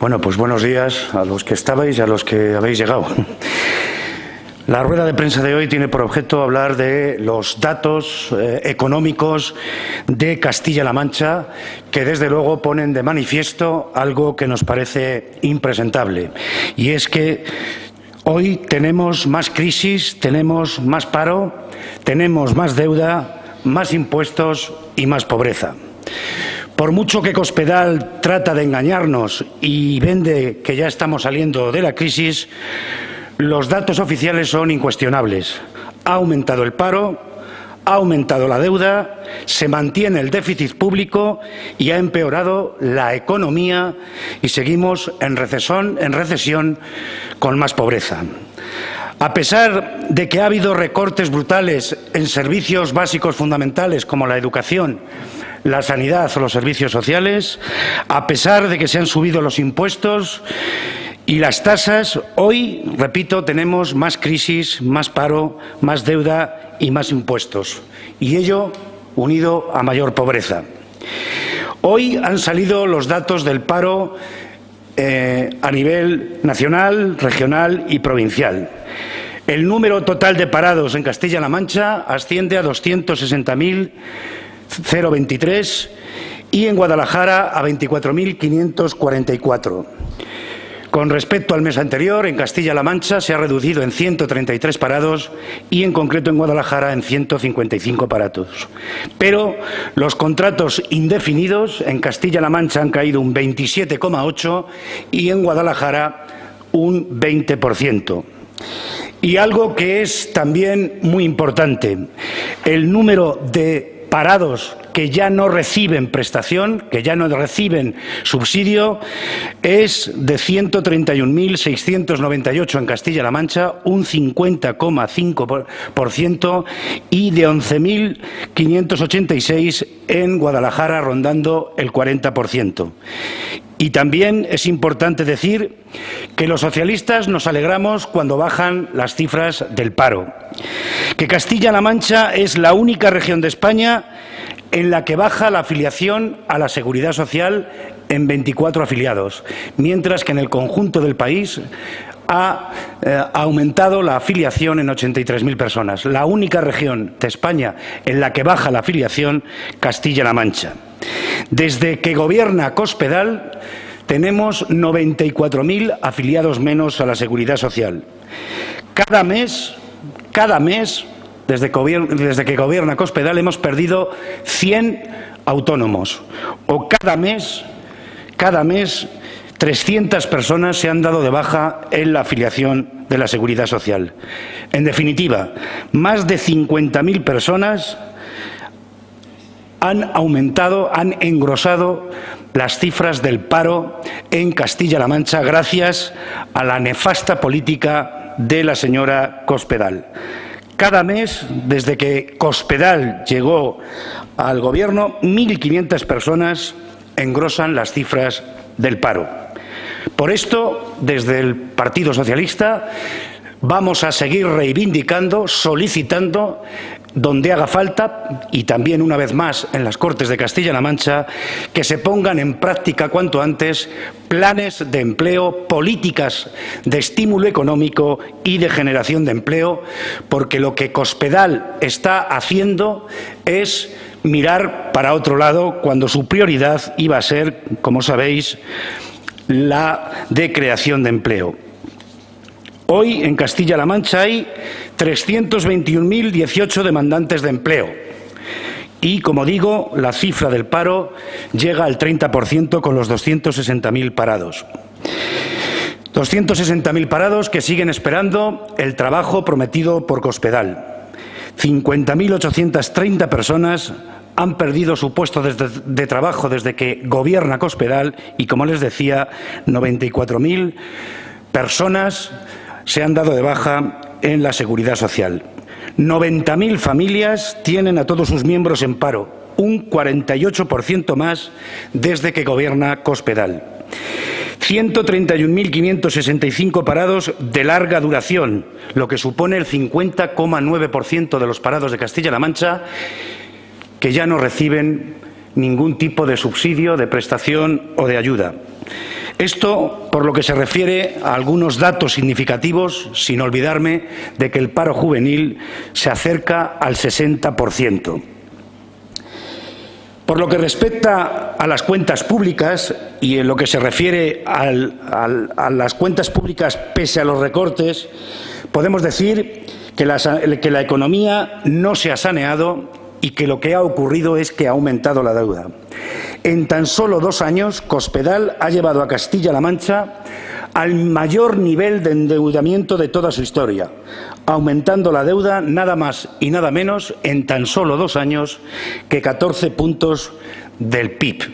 Bueno, pues buenos días a los que estabais y a los que habéis llegado. La rueda de prensa de hoy tiene por objeto hablar de los datos económicos de Castilla-La Mancha, que desde luego ponen de manifiesto algo que nos parece impresentable, y es que hoy tenemos más crisis, tenemos más paro, tenemos más deuda, más impuestos y más pobreza. Por mucho que Cospedal trata de engañarnos y vende que ya estamos saliendo de la crisis, los datos oficiales son incuestionables. Ha aumentado el paro, ha aumentado la deuda, se mantiene el déficit público y ha empeorado la economía y seguimos en recesión con más pobreza. A pesar de que ha habido recortes brutales en servicios básicos fundamentales como la educación, la sanidad o los servicios sociales, a pesar de que se han subido los impuestos y las tasas, hoy, repito, tenemos más crisis, más paro, más deuda y más impuestos. Y ello unido a mayor pobreza. Hoy han salido los datos del paro a nivel nacional, regional y provincial. El número total de parados en Castilla-La Mancha asciende a 260.023 y en Guadalajara a 24.544. Con respecto al mes anterior, en Castilla-La Mancha se ha reducido en 133 parados y, en concreto, en Guadalajara en 155 parados. Pero los contratos indefinidos en Castilla-La Mancha han caído un 27,8% y en Guadalajara un 20%. Y algo que es también muy importante, el número de parados que ya no reciben prestación, que ya no reciben subsidio, es de 131.698 en Castilla-La Mancha, un 50,5%, y de 11.586 en Guadalajara, rondando el 40%. Y también es importante decir que los socialistas nos alegramos cuando bajan las cifras del paro, que Castilla-La Mancha es la única región de España en la que baja la afiliación a la Seguridad Social en 24 afiliados, mientras que en el conjunto del país ha aumentado la afiliación en 83.000 personas. La única región de España en la que baja la afiliación, Castilla-La Mancha. Desde que gobierna Cospedal tenemos 94.000 afiliados menos a la Seguridad Social. Cada mes, desde que gobierna Cospedal, hemos perdido 100 autónomos. O cada mes 300 personas se han dado de baja en la afiliación de la Seguridad Social. En definitiva, más de 50.000 personas han engrosado las cifras del paro en Castilla-La Mancha gracias a la nefasta política de la señora Cospedal. Cada mes, desde que Cospedal llegó al Gobierno, 1.500 personas engrosan las cifras del paro. Por esto, desde el Partido Socialista, vamos a seguir reivindicando, solicitando, donde haga falta, y también una vez más en las Cortes de Castilla-La Mancha, que se pongan en práctica cuanto antes planes de empleo, políticas de estímulo económico y de generación de empleo, porque lo que Cospedal está haciendo es mirar para otro lado cuando su prioridad iba a ser, como sabéis, la de creación de empleo. Hoy en Castilla-La Mancha hay 321.018 demandantes de empleo y, como digo, la cifra del paro llega al 30% con los 260.000 parados. 260.000 parados que siguen esperando el trabajo prometido por Cospedal. 50.830 personas han perdido su puesto de trabajo desde que gobierna Cospedal y, como les decía, 94.000 personas se han dado de baja en la Seguridad Social. 90.000 familias tienen a todos sus miembros en paro, un 48% más desde que gobierna Cospedal. 131.565 parados de larga duración, lo que supone el 50,9% de los parados de Castilla-La Mancha, que ya no reciben ningún tipo de subsidio, de prestación o de ayuda. Esto por lo que se refiere a algunos datos significativos, sin olvidarme de que el paro juvenil se acerca al 60%. Por lo que respecta a las cuentas públicas y en lo que se refiere a las cuentas públicas pese a los recortes, podemos decir que la economía no se ha saneado y que lo que ha ocurrido es que ha aumentado la deuda. En tan solo 2 años, Cospedal ha llevado a Castilla-La Mancha al mayor nivel de endeudamiento de toda su historia, aumentando la deuda nada más y nada menos en tan solo 2 años que 14 puntos del PIB.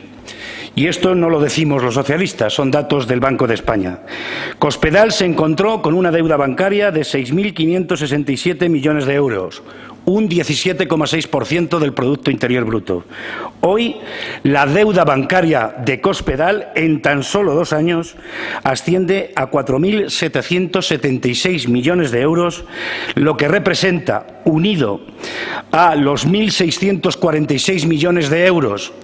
Y esto no lo decimos los socialistas, son datos del Banco de España. Cospedal se encontró con una deuda bancaria de 6.567 millones de euros, un 17,6% del Producto Interior Bruto. Hoy, la deuda bancaria de Cospedal, en tan solo 2 años, asciende a 4.776 millones de euros, lo que representa, unido a los 1.646 millones de euros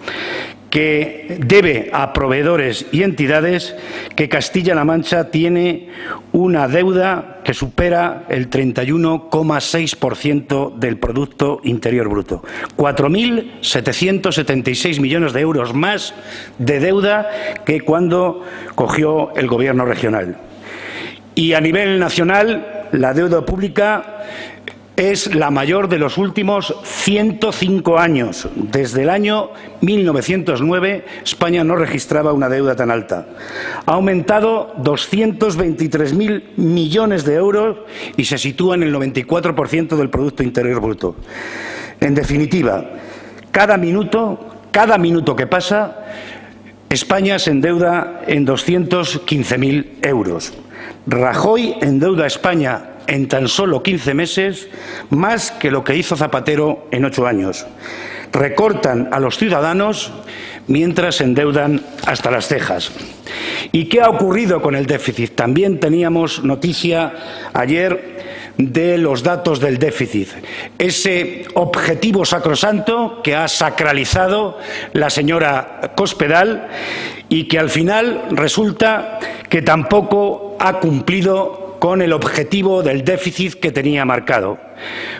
que debe a proveedores y entidades, que Castilla-La Mancha tiene una deuda que supera el 31,6% del Producto Interior Bruto. 4.776 millones de euros más de deuda que cuando cogió el Gobierno regional. Y a nivel nacional, la deuda pública es la mayor de los últimos 105 años. Desde el año 1909, España no registraba una deuda tan alta. Ha aumentado 223.000 millones de euros y se sitúa en el 94% del Producto Interior Bruto. En definitiva, cada minuto que pasa, España se endeuda en 215.000 euros. Rajoy endeuda a España en tan solo 15 meses, más que lo que hizo Zapatero en 8 años. Recortan a los ciudadanos mientras se endeudan hasta las cejas. ¿Y qué ha ocurrido con el déficit? También teníamos noticia ayer de los datos del déficit, ese objetivo sacrosanto que ha sacralizado la señora Cospedal y que al final resulta que tampoco ha cumplido con el objetivo del déficit que tenía marcado.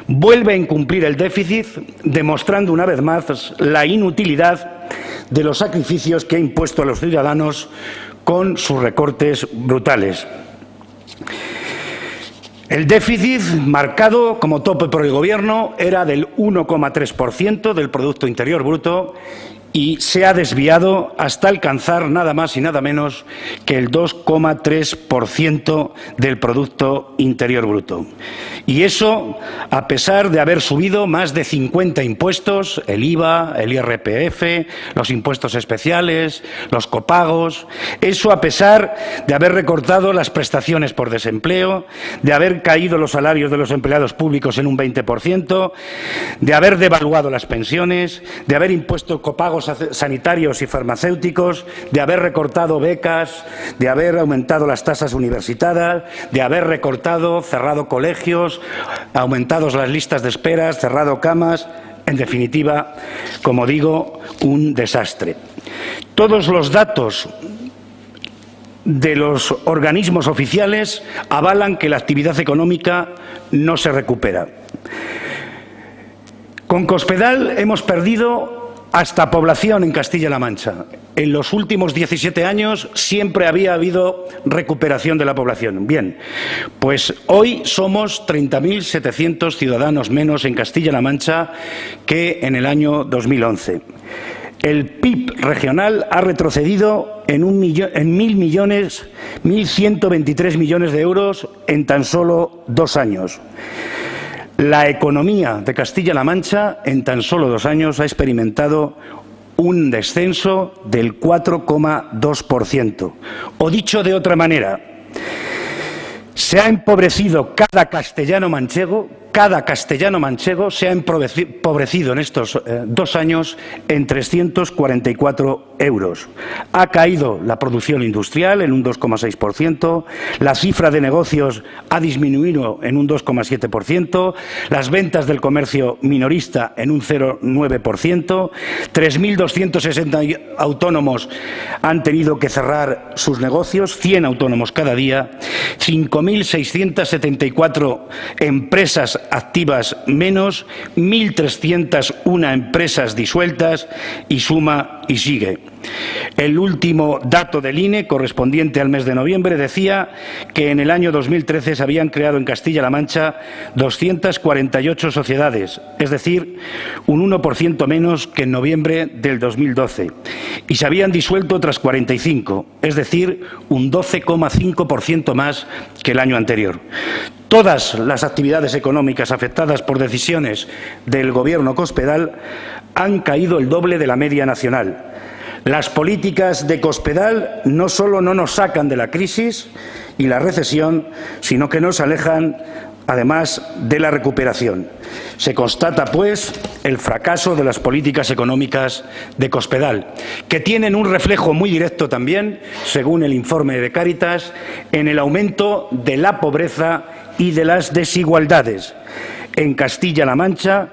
Vuelve a incumplir el déficit, demostrando una vez más la inutilidad de los sacrificios que ha impuesto a los ciudadanos con sus recortes brutales. El déficit marcado como tope por el Gobierno era del 1,3% del Producto Interior Bruto y se ha desviado hasta alcanzar nada más y nada menos que el 2,3% del Producto Interior Bruto. Y eso a pesar de haber subido más de 50 impuestos, el IVA, el IRPF, los impuestos especiales, los copagos. Eso a pesar de haber recortado las prestaciones por desempleo, de haber caído los salarios de los empleados públicos en un 20%, de haber devaluado las pensiones, de haber impuesto copagos sanitarios y farmacéuticos, de haber recortado becas, de haber aumentado las tasas universitarias, de haber recortado, cerrado colegios, aumentados las listas de espera, cerrado camas. En definitiva, como digo, un desastre. Todos los datos de los organismos oficiales avalan que la actividad económica no se recupera. Con Cospedal hemos perdido hasta población en Castilla-La Mancha. En los últimos 17 años siempre había habido recuperación de la población. Bien, pues hoy somos 30.700 ciudadanos menos en Castilla-La Mancha que en el año 2011. El PIB regional ha retrocedido en 1.123 millones de euros en tan solo 2 años. La economía de Castilla-La Mancha en tan solo 2 años ha experimentado un descenso del 4,2%. O dicho de otra manera, se ha empobrecido cada castellano manchego, cada castellano manchego se ha empobrecido en estos 2 años en 344 euros. Ha caído la producción industrial en un 2,6%, la cifra de negocios ha disminuido en un 2,7%, las ventas del comercio minorista en un 0,9%, 3.260 autónomos han tenido que cerrar sus negocios, 100 autónomos cada día, 5.674 empresas activas menos, 1.301 empresas disueltas y suma y sigue. El último dato del INE, correspondiente al mes de noviembre, decía que en el año 2013 se habían creado en Castilla-La Mancha 248 sociedades, es decir, un 1% menos que en noviembre del 2012, y se habían disuelto otras 45, es decir, un 12,5% más que el año anterior. Todas las actividades económicas afectadas por decisiones del Gobierno Cospedal han caído el doble de la media nacional. Las políticas de Cospedal no solo no nos sacan de la crisis y la recesión, sino que nos alejan, además, de la recuperación. Se constata, pues, el fracaso de las políticas económicas de Cospedal, que tienen un reflejo muy directo también, según el informe de Cáritas, en el aumento de la pobreza y de las desigualdades. En Castilla-La Mancha,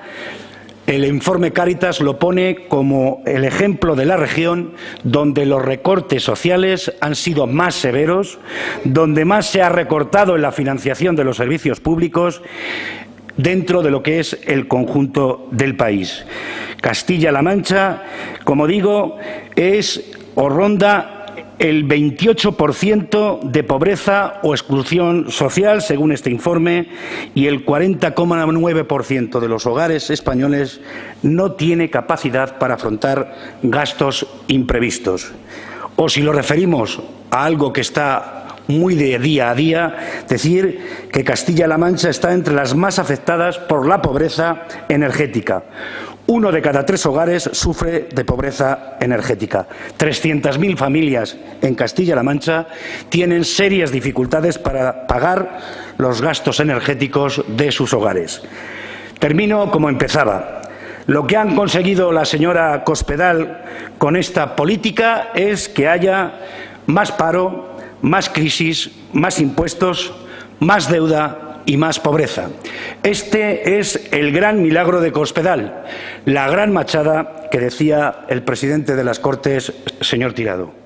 el informe Cáritas lo pone como el ejemplo de la región donde los recortes sociales han sido más severos, donde más se ha recortado en la financiación de los servicios públicos dentro de lo que es el conjunto del país. Castilla-La Mancha, como digo, es o ronda el 28% de pobreza o exclusión social, según este informe, y el 40,9% de los hogares españoles no tiene capacidad para afrontar gastos imprevistos. O si lo referimos a algo que está muy de día a día, decir que Castilla-La Mancha está entre las más afectadas por la pobreza energética. 1 de cada 3 hogares sufre de pobreza energética. 300.000 familias en Castilla-La Mancha tienen serias dificultades para pagar los gastos energéticos de sus hogares. Termino como empezaba. Lo que han conseguido la señora Cospedal con esta política es que haya más paro, más crisis, más impuestos, más deuda y más pobreza. Este es el gran milagro de Cospedal, la gran machada que decía el presidente de las Cortes, señor Tirado.